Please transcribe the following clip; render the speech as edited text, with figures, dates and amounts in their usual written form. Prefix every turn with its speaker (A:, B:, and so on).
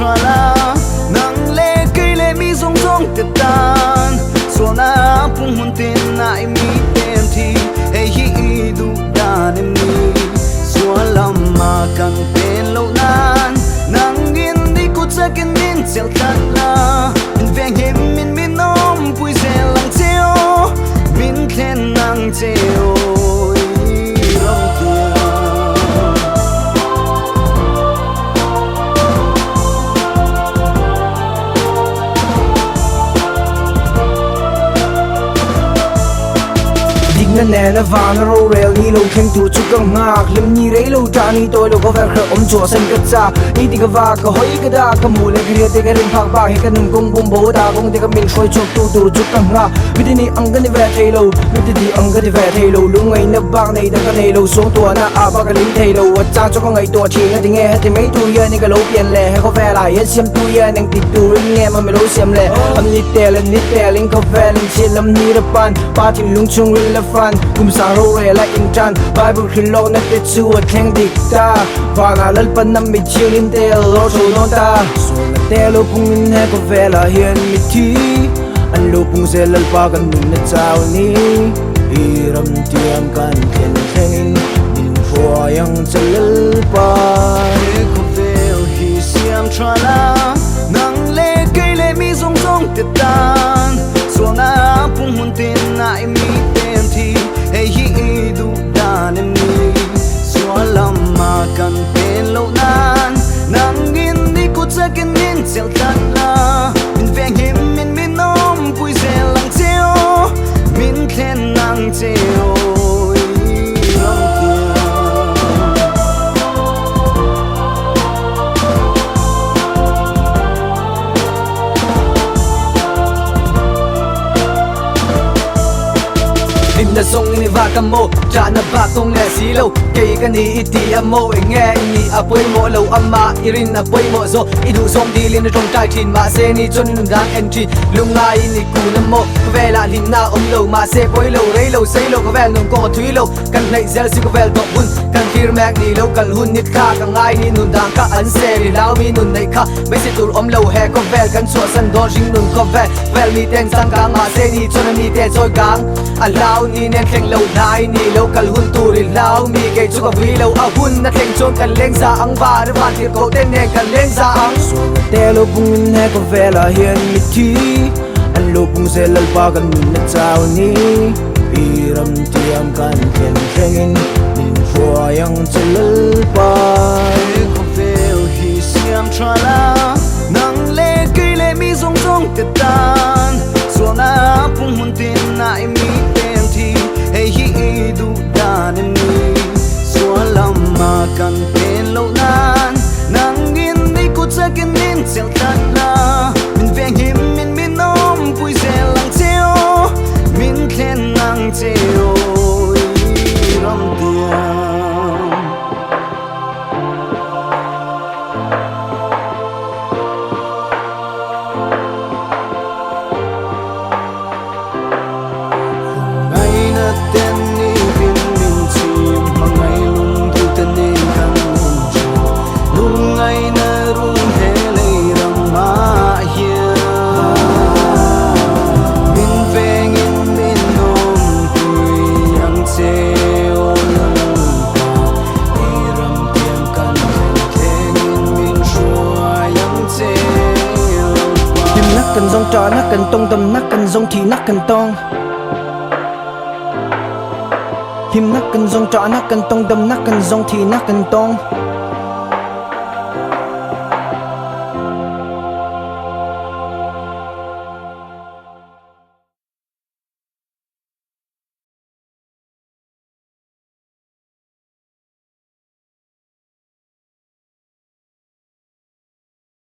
A: tra la nang le cây le mi zong zong te tan so na pung hun tin na I mi tem thi hey hi du dan mi so lam ma kan pen lo nan nang in di ku cha ken min sel khat la min veng him min nom pui zel lang cheo min khen nang cheo
B: nên nè là vàng nó rô rèo ni lâu khen tu chút căng ngạc lim ni rấy lâu trả ni tôi đâu có vẻ khờ chùa xanh cất xa ni thì cái va cái hối cái đa cái mù lên cái cái rừng phạc bạc hay cái nung cung bom bố đa bông thì cái mình soi chụp tu chút căng ngạc vì thế ni ăn cái này về thay lâu vì thế ăn cái này về thay lâu lúc ngày nấp bạc này đang cái này lâu xuống tua na à bạc cái lính thay lâu cha cho con ngày tua chỉ nghe thì nghe thì mấy tu yên ni cái lâu tiền lẻ hay có vẻ lại hết xem tu yên đang tịt tu nghe mà mấy lâu xem lẻ âm nít tè linh có vẻ linh chỉ làm ni đập bàn ba thì lung chung lên là fan cùng sang rô rè lại in chan Bible khi lâu nét tết xưa khen địch ta và ngả lân phân năm mình chiêu lên tè lo trâu non ta rồi là tè lô cùng in hay có vẻ là hiền mi thi anh lô cùng sẽ lân pa gần mình nét sao ni hiram tiêm kan khen khen in phua yang chân pa
A: có vẻ hi xiêm tra la nang le cây le mi zong zong te tan so na pung hun tin na I mi tem thi hey hi du dan mi so lam ma kan pen lo nan nang in di ku cha ken min sel khat la min veng him min nom pui zel lang cheo min khen nang cheo
B: na song ni va kamo cha na ba tong le si lo ke ka ni iti amo nge ni apoi mo lo amma irin apoi mo zo idu som di lin tong tai thin ma se ni chon nun dang entry lungai ni ku na mo vela lin na lo ma se poi lo rei lo sei lo ko vel nong ko thui lo kan nei zel si ko vel dok bun kan kir mak ni lo kal hun nit kha ka ngai ni nun dang ka an se ri lao mi nun nei kha me se tur lo he ko vel kan so san do jing nun ko vel mi ten sang ka ma se ni chon mi te choi gang allow ni nên khen lâu nai ni lâu kal hun tu ri lao mi ke chu ka vi lâu a hun na khen chon kan leng za ang va de van ti ko ten ne kan leng za ang so te lo bung in he ko vela hian mi thi an lo bung se lal pa kan na chao ni iram tiam kan khen khen in phua yang chal pa
A: có vẻ hi xiêm tra la nang le cây le mi zong zong te tan so na pung hun tin na I mi tem thi hey hi du dan mi so lam ma kan pen lo nan nang in di ku cha ken min sel khat la min veng him min nom pui zel lang cheo min khen nang cheo ram tiam
B: cần dòng trò nắc cần tông tâm nắc cần dòng thì nắc cần tông him nắc cần dòng trò nắc cần tông tâm nắc cần dòng thì nắc cần tông